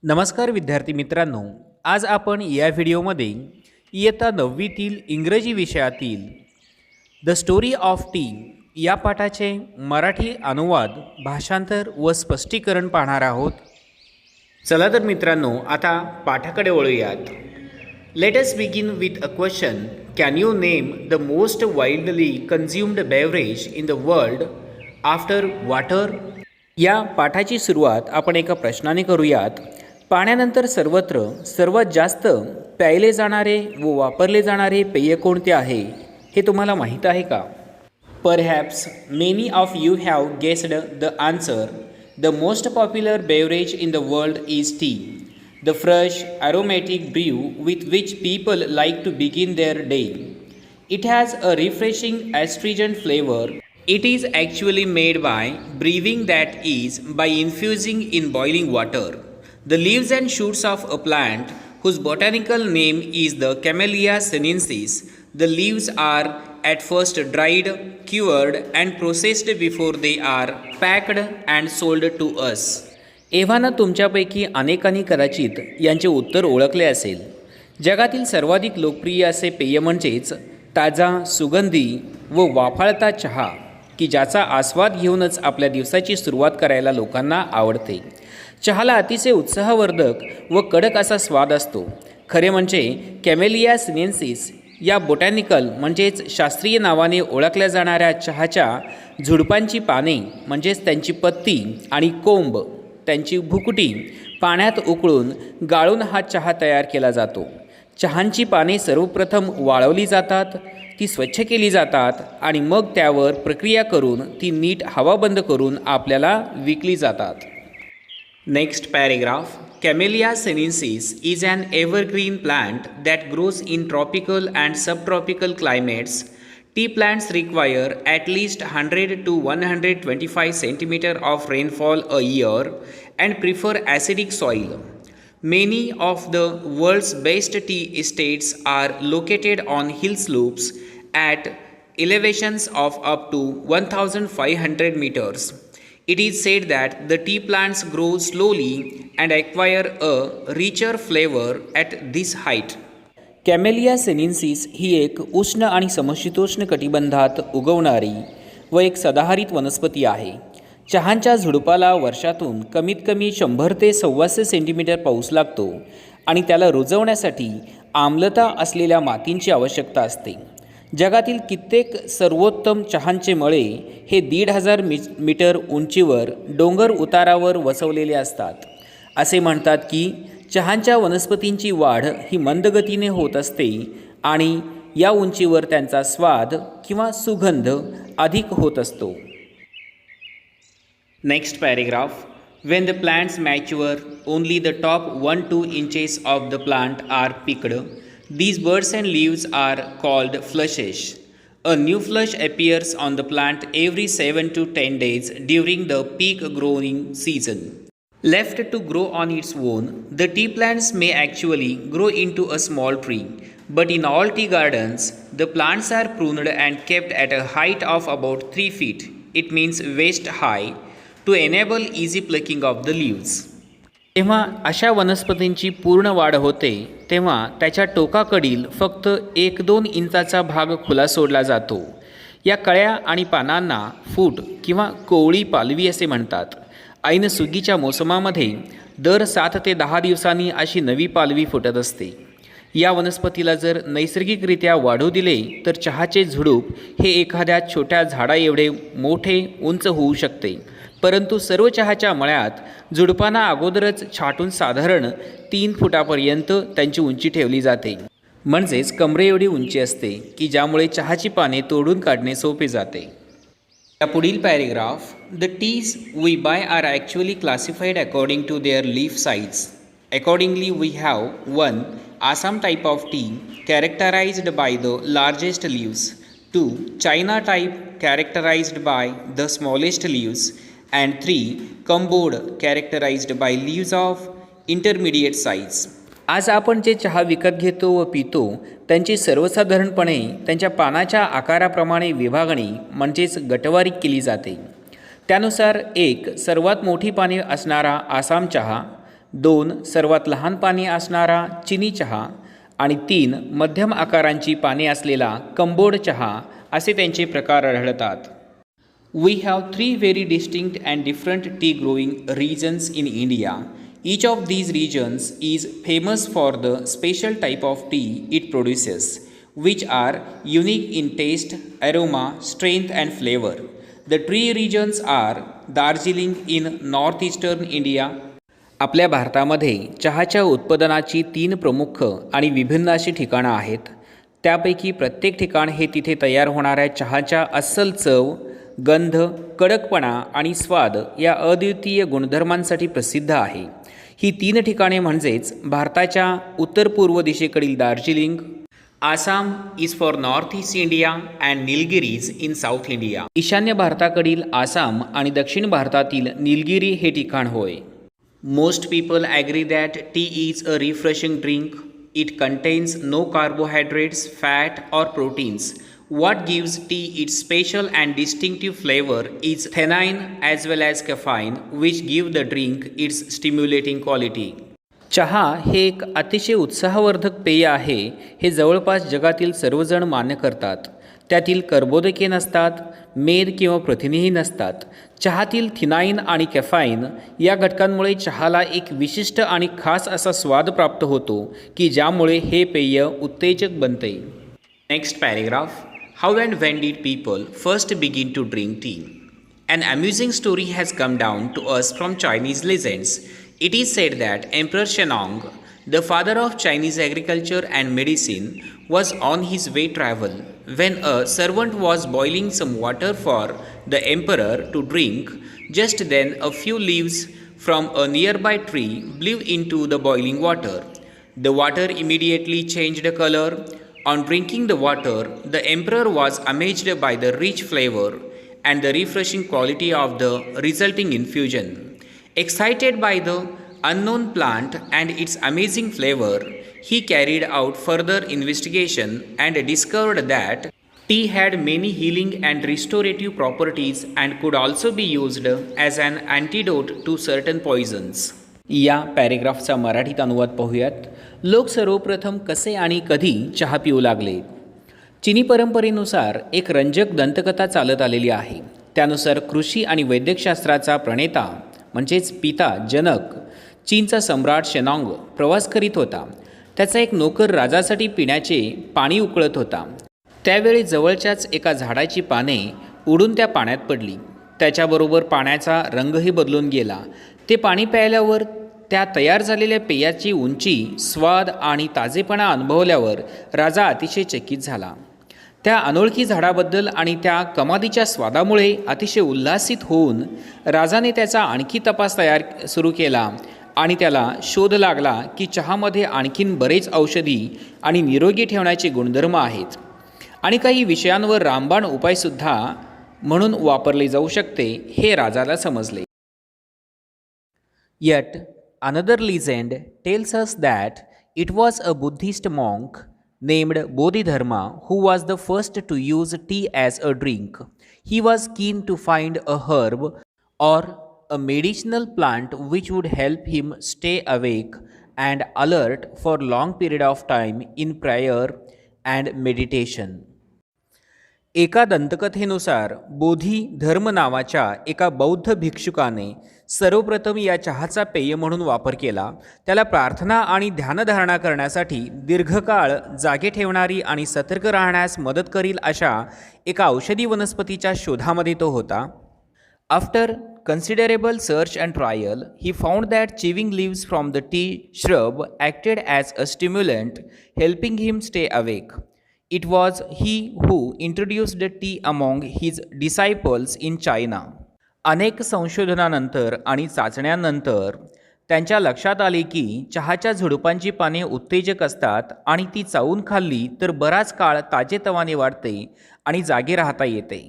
नमस्कार विद्यार्थी मित्रांनो, आज आपण या व्हिडिओमध्ये इयत्ता 9वीतील इंग्रजी विषयातील द स्टोरी ऑफ टी या पाठाचे मराठी अनुवाद, भाषांतर व स्पष्टीकरण पाहणार आहोत. चला तर मित्रांनो, आता पाठाकडे वळूयात. Let us begin with a question. Can you name the most widely consumed beverage in the world after water? या पाठाची सुरुवात आपण एका प्रश्नाने करूयात. पाण्यानंतर सर्वत्र सर्वात जास्त प्यायले जाणारे व वापरले जाणारे पेय कोणते आहे हे तुम्हाला माहीत आहे का? Perhaps many of you have guessed the answer. The most popular beverage in the world is T. The fresh aromatic brew with which people like to begin their day. It has a refreshing astringent flavor. It is actually made by brewing, that is, by infusing in boiling water the leaves and shoots of a plant whose botanical name is the Camellia sinensis. The leaves are at first dried, cured, and processed before they are packed and sold to us. एव्हाना तुमच्यापैकी अनेकांनी कदाचित यांचे उत्तर ओळखले असेल. जगातील सर्वाधिक लोकप्रिय असे पेय म्हणजेच ताजा, सुगंधी व वाफाळता चहा, की ज्याचा आस्वाद घेऊनच आपल्या दिवसाची सुरुवात करायला लोकांना आवडते. चहाला अतिशय उत्साहवर्धक व कडक असा स्वाद असतो. खरे म्हणजे कॅमेलिया सिनेन्सिस या बोटॅनिकल म्हणजेच शास्त्रीय नावाने ओळखल्या जाणाऱ्या चहाच्या झुडपांची पाने म्हणजेच त्यांची पत्ती आणि कोंब, त्यांची भुकटी पाण्यात उकळून गाळून हा चहा तयार केला जातो. चहांची पाने सर्वप्रथम वाळवली जातात, ती स्वच्छ केली जातात आणि मग त्यावर प्रक्रिया करून ती नीट हवाबंद करून आपल्याला विकली जातात. Next paragraph. Camellia sinensis is an evergreen plant that grows in tropical and subtropical climates. Tea plants require at least 100 to 125 centimeter of rainfall a year and prefer acidic soil. Many of the world's best tea estates are located on hill slopes at elevations of up to 1500 meters. It is said that the tea plants grow slowly and acquire a richer flavor at this height. Camellia sinensis ही एक उष्ण आणि समशीतोष्ण कटिबंधात उगवणारी व एक सदाहरित वनस्पती आहे. चहांच्या झुडपाला वर्षातून कमीत कमी 100 ते 125 सेंटीमीटर पाऊस लागतो आणि त्याला रुजवण्यासाठी आम्लता असलेल्या मातींची आवश्यकता असते. जगातील कित्येक सर्वोत्तम चहांचे मळे हे 1,500 मीटर उंचीवर डोंगर उतारावर वसवलेले असतात. असे म्हणतात की चहांच्या वनस्पतींची वाढ ही मंदगतीने होत असते आणि या उंचीवर त्यांचा स्वाद किंवा सुगंध अधिक होत असतो. Next paragraph. When the plants mature, only the top 1-2 inches of the plant are picked. These buds and leaves are called flushes. A new flush appears on the plant every 7 to 10 days during the peak growing season. Left to grow on its own, the tea plants may actually grow into a small tree. But in all tea gardens, the plants are pruned and kept at a height of about 3 feet. It means waist high to enable easy plucking of the leaves. जेव्हा अशा वनस्पतींची पूर्ण वाढ होते तेव्हा त्याच्या टोकाकडील फक्त 1-2 इंचाचा भाग खुला सोडला जातो. या कळ्या आणि पानांना फूट किंवा कोवळी पालवी असे म्हणतात. ऐन सुगीच्या मोसमामध्ये दर 7 ते 10 दिवसांनी अशी नवी पालवी फुटत असते. या वनस्पतीला जर नैसर्गिकरित्या वाढू दिले तर चहाचे झुडूप हे एखाद्या छोट्या झाडा एवढे मोठे उंच होऊ शकते. परंतु सर्व चहाच्या मळ्यात झुडपांना अगोदरच छाटून साधारण 3 फुटापर्यंत त्यांची उंची ठेवली जाते. म्हणजेच कमरे एवढी उंची असते की ज्यामुळे चहाची पाने तोडून काढणे सोपे जाते. या पुढील paragraph. The teas we buy are actually classified according to their leaf size. Accordingly, we have 1. Assam type of tea characterized by the largest leaves. 2. China type characterized by the smallest leaves. And 3. Cambod characterized by leaves of intermediate size. आज आपण जे चहा विकत घेतो व पितो त्यांची सर्वसाधारणपणे त्यांच्या पानाच्या आकाराप्रमाणे विभागणी म्हणजेच गटवारी केली जाते. त्यानुसार एक सर्वात मोठी पाने असणारा आसाम चहा, 2 सर्वात लहान पाने असणारा चिनी चहा आणि 3 मध्यम आकारांची पाने असलेला कंबोड चहा असे त्यांचे प्रकार आढळतात. We have 3 very distinct and different tea growing regions in India. Each of these regions is famous for the special type of tea it produces, which are unique in taste, aroma, strength, and flavor. The three regions are Darjeeling in northeastern India. आपल्या भारतामध्ये चहाच्या उत्पादनाची 3 प्रमुख आणि विभिन्न अशी ठिकाणं आहेत. त्यापैकी प्रत्येक ठिकाण हे तिथे तयार होणाऱ्या चहाच्या अस्सल चव, गंध, कडकपणा आणि स्वाद या अद्वितीय गुणधर्मांसाठी प्रसिद्ध आहे. ही 3 ठिकाणे म्हणजेच भारताच्या उत्तर पूर्व दिशेकडील Darjeeling, Assam is for north east India and Nilgiris in south India. ईशान्य भारताकडील आसाम आणि दक्षिण भारतातील निलगिरी हे ठिकाण होय. Most people agree that tea is a refreshing drink. It contains no carbohydrates, fat और proteins. What gives tea its special and distinctive flavor is theanine as well as caffeine, which give the drink its stimulating quality. चहा हे एक अतिशय उत्साहवर्धक पेय आहे हे जवळपास जगातील सर्वजण मान्य करतात. त्यातील कर्बोदके नसतात, मेद किंवा प्रथिनेही नसतात. चहातील थिनाईन आणि कॅफाईन या घटकांमुळे चहाला एक विशिष्ट आणि खास असा स्वाद प्राप्त होतो की ज्यामुळे हे पेय उत्तेजक बनते. Next paragraph. How and when did people first begin to drink tea? An amusing story has come down to us from Chinese legends. It is said that Emperor Shennong, the father of Chinese agriculture and medicine, was on his way travel when a servant was boiling some water for the emperor to drink. Just then a few leaves from a nearby tree blew into the boiling water. The water immediately changed color. On drinking the water, the emperor was amazed by the rich flavor and the refreshing quality of the resulting infusion. Excited by the unknown plant and its amazing flavor, he carried out further investigation and discovered that tea had many healing and restorative properties and could also be used as an antidote to certain poisons. या पॅरेग्राफचा मराठीत अनुवाद पाहूयात. लोक सर्वप्रथम कसे आणि कधी चहा पिऊ लागले. चिनी परंपरेनुसार एक रंजक दंतकथा चालत आलेली आहे. त्यानुसार कृषी आणि वैद्यकशास्त्राचा प्रणेता म्हणजेच पिता जनक चीनचा सम्राट शेनॉंग प्रवास करीत होता. त्याचा एक नोकर राजासाठी पिण्याचे पाणी उकळत होता. त्यावेळी जवळच्याच एका झाडाची पाने उडून त्या पाण्यात पडली. त्याच्याबरोबर पाण्याचा रंगही बदलून गेला. ते पाणी प्यायल्यावर त्या तयार झालेल्या पेयाची उंची, स्वाद आणि ताजेपणा अनुभवल्यावर राजा अतिशय चकित झाला. त्या अनोळखी झाडाबद्दल आणि त्या कमालीच्या स्वादामुळे अतिशय उल्हासित होऊन राजाने त्याचा आणखी तपास सुरू केला आणि त्याला शोध लागला की चहामध्ये आणखीन बरेच औषधी आणि निरोगी ठेवण्याचे गुणधर्म आहेत आणि काही विषयांवर रामबाण उपायसुद्धा म्हणून वापरले जाऊ शकते हे राजाला समजले. Yet another legend tells us that it was a Buddhist monk named Bodhidharma who was the first to use tea as a drink. He was keen to find a herb or a medicinal plant which would help him stay awake and alert for long period of time in prayer and meditation. एका दंतकथेनुसार बोधी धर्म नावाच्या एका बौद्ध भिक्षुकाने सर्वप्रथम या चहाचा पेय म्हणून वापर केला. त्याला प्रार्थना आणि ध्यानधारणा करण्यासाठी दीर्घकाळ जागे ठेवणारी आणि सतर्क राहण्यास मदत करील अशा एका औषधी वनस्पतीच्या शोधामध्ये तो होता. After considerable search and trial, he found that chewing leaves from the tea shrub acted as a stimulant, helping him stay awake. It was he who introduced the tea among his disciples in China. अनेक संशोधनानंतर आणि चाचण्यांनंतर त्यांच्या लक्षात आले की चहाच्या झुडुपांची पाने उत्तेजक असतात आणि ती चावून खाल्ली तर बराच काळ ताजेतवाने वाटते आणि जागे राहता येते.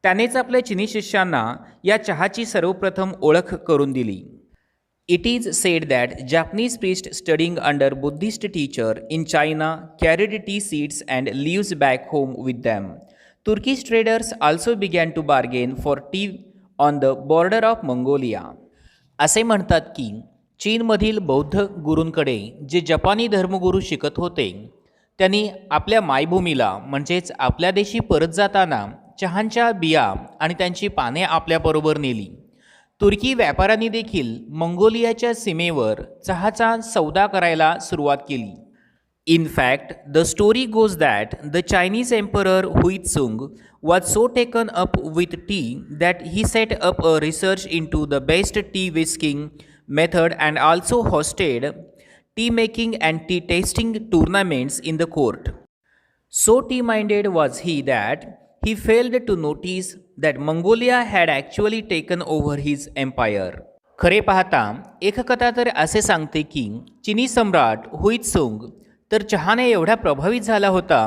त्यानेच आपल्या चिनी शिष्यांना या चहाची सर्वप्रथम ओळख करून दिली. It is said that Japanese priests studying under Buddhist teacher in China carried tea seeds and leaves back home with them. Turkish traders also began to bargain for tea on the border of Mongolia. असे म्हणतात की चीनमधील बौद्ध गुरूंकडे जे जपानी धर्मगुरू शिकत होते त्यांनी आपल्या मायभूमीला म्हणजेच आपल्या देशी परत जाताना चहाच्या बिया आणि त्यांची पाने आपल्याबरोबर नेली. तुर्की व्यापाऱ्यांनी देखील मंगोलियाच्या सीमेवर चहाचा सौदा करायला सुरुवात केली. In fact, the story goes that the Chinese Emperor Huizong was so taken up with tea that he set up a research into the best tea whisking method and also hosted tea making and tea tasting tournaments in the court. So tea-minded was he that he failed to notice that Mongolia had actually taken over his empire. खरे पाहता एक कथा तर असे सांगते की चिनी सम्राट हुइत्सुंग तर चहाने एवढा प्रभावित झाला होता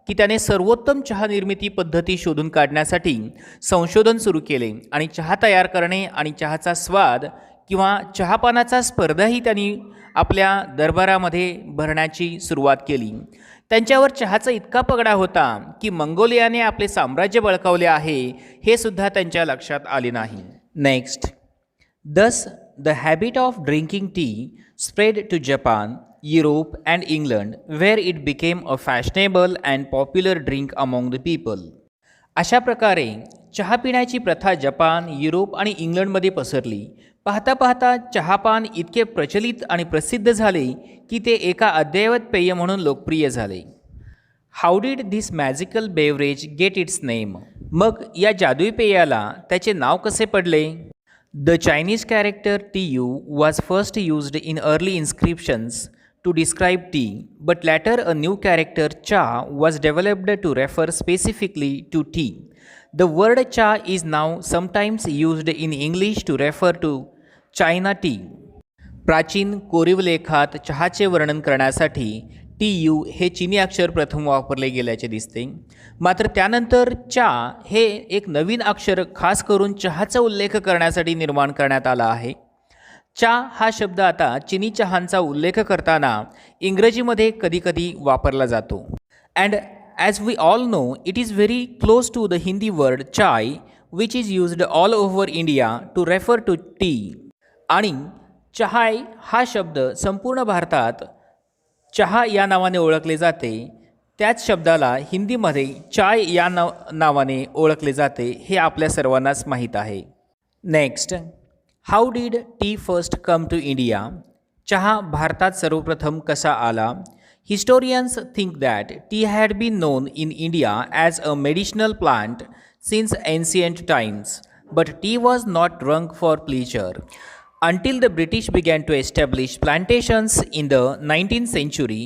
की त्याने सर्वोत्तम चहा निर्मिती पद्धती शोधून काढण्यासाठी संशोधन सुरू केले आणि चहा तयार करणे आणि चहाचा स्वाद किंवा चहापानाचा स्पर्धाही त्यांनी आपल्या दरबारामध्ये भरण्याची सुरुवात केली. त्यांच्यावर चहाचा इतका पगडा होता की मंगोलियाने आपले साम्राज्य बळकावले आहे हे सुद्धा त्यांच्या लक्षात आले नाही. Next, thus the habit of drinking tea spread to Japan, Europe and England, where it became a fashionable and popular drink among the people. अशा प्रकारे चहा पिण्याची प्रथा जपान, युरोप आणि इंग्लंडमध्ये पसरली. पाहता पाहता चहापान इतके प्रचलित आणि प्रसिद्ध झाले की ते एका अद्ययावत पेय म्हणून लोकप्रिय झाले. How did this magical beverage get its name? मग या जादुई पेयाला त्याचे नाव कसे पडले? The Chinese character Tu was first used in early inscriptions to describe tea, but later a new character cha was developed to refer specifically to tea. The word cha is now sometimes used in English to refer to China tea. प्राचीन कोरीव लेखात चहाचे वर्णन करण्यासाठी TU हे चिनी अक्षर प्रथम वापरले गेल्याचे दिसते. मात्र त्यानंतर चा हे एक नवीन अक्षर खास करून चहाचा उल्लेख करण्यासाठी निर्माण करण्यात आला आहे. चा हा शब्द आता चिनी चहांचा उल्लेख करताना इंग्रजीमध्ये कधीकधी वापरला जातो. And as we all know it is very close to the Hindi word chai which is used all over India to refer to tea. आणि चहाय हा शब्द संपूर्ण भारतात चहा या नावाने ओळखले जाते. त्याच शब्दाला हिंदीमध्ये चाय या नावाने ओळखले जाते हे आपल्या सर्वांनाच माहीत आहे. Next, how did tea first come to India? चहा भारतात सर्वप्रथम कसा आला? Historians think that tea had been known in India as a medicinal plant since ancient times, but tea was not drunk for pleasure. Until the British began to establish plantations in the 19th century,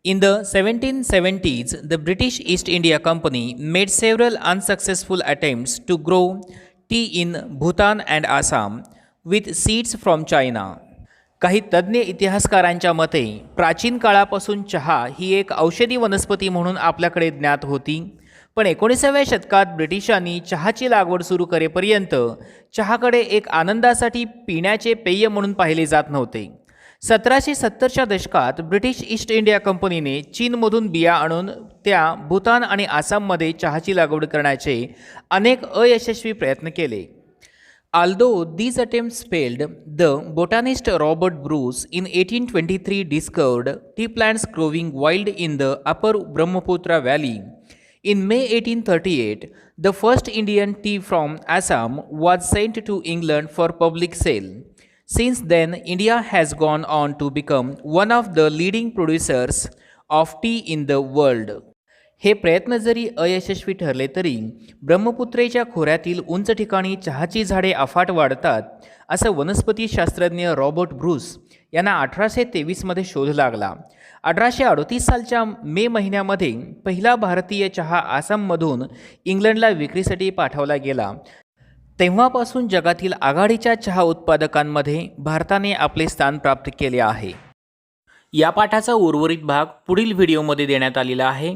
in the 1770s, the British East India Company made several unsuccessful attempts to grow tea in Bhutan and Assam with seeds from China. काही तज्ज्ञ इतिहासकारांच्या मते प्राचीन काळापासून चहा ही एक औषधी वनस्पती म्हणून आपल्याकडे ज्ञात होती. पण 19व्या शतकात ब्रिटिशांनी चहाची लागवड सुरू करेपर्यंत चहाकडे एक आनंदासाठी पिण्याचे पेय म्हणून पाहिले जात नव्हते. 1770च्या दशकात ब्रिटिश ईस्ट इंडिया कंपनीने चीनमधून बिया आणून त्या भूतान आणि आसाममध्ये चहाची लागवड करण्याचे अनेक अयशस्वी प्रयत्न केले. Although these attempts failed, the botanist Robert Bruce in 1823 discovered tea plants growing wild in the upper Brahmaputra valley. In May 1838, the first Indian tea from Assam was sent to England for public sale. Since then, India has gone on to become one of the leading producers of tea in the world. हे प्रयत्न जरी अयशस्वी ठरले तरी ब्रह्मपुत्रेच्या खोऱ्यातील उंच ठिकाणी चहाची झाडे अफाट वाढतात असं वनस्पतीशास्त्रज्ञ रॉबर्ट ब्रूस यांना 1823मध्ये शोध लागला. 1838 सालच्या मे महिन्यामध्ये पहिला भारतीय चहा आसाममधून इंग्लंडला विक्रीसाठी पाठवला गेला. तेव्हापासून जगातील आघाडीच्या चहा उत्पादकांमध्ये भारताने आपले स्थान प्राप्त केले आहे. या पाठाचा उर्वरित भाग पुढील व्हिडिओमध्ये देण्यात आलेला आहे.